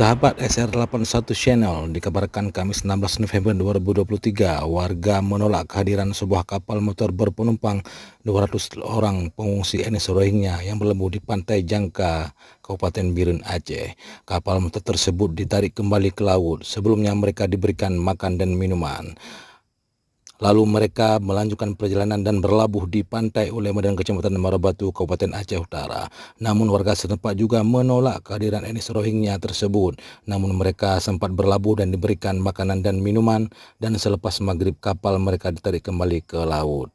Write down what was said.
Sahabat SR81 Channel, dikabarkan Kamis 16 November 2023, warga menolak kehadiran sebuah kapal motor berpenumpang 200 orang pengungsi etnis Rohingya yang berlabuh di pantai Jangka, Kabupaten Biren, Aceh. Kapal motor tersebut ditarik kembali ke laut. Sebelumnya mereka diberikan makan dan minuman. Lalu mereka melanjutkan perjalanan dan berlabuh di pantai Ulema dan Kecamatan Marabatu, Kabupaten Aceh Utara. Namun warga setempat juga menolak kehadiran etnis Rohingya tersebut. Namun mereka sempat berlabuh dan diberikan makanan dan minuman, dan selepas maghrib kapal mereka ditarik kembali ke laut.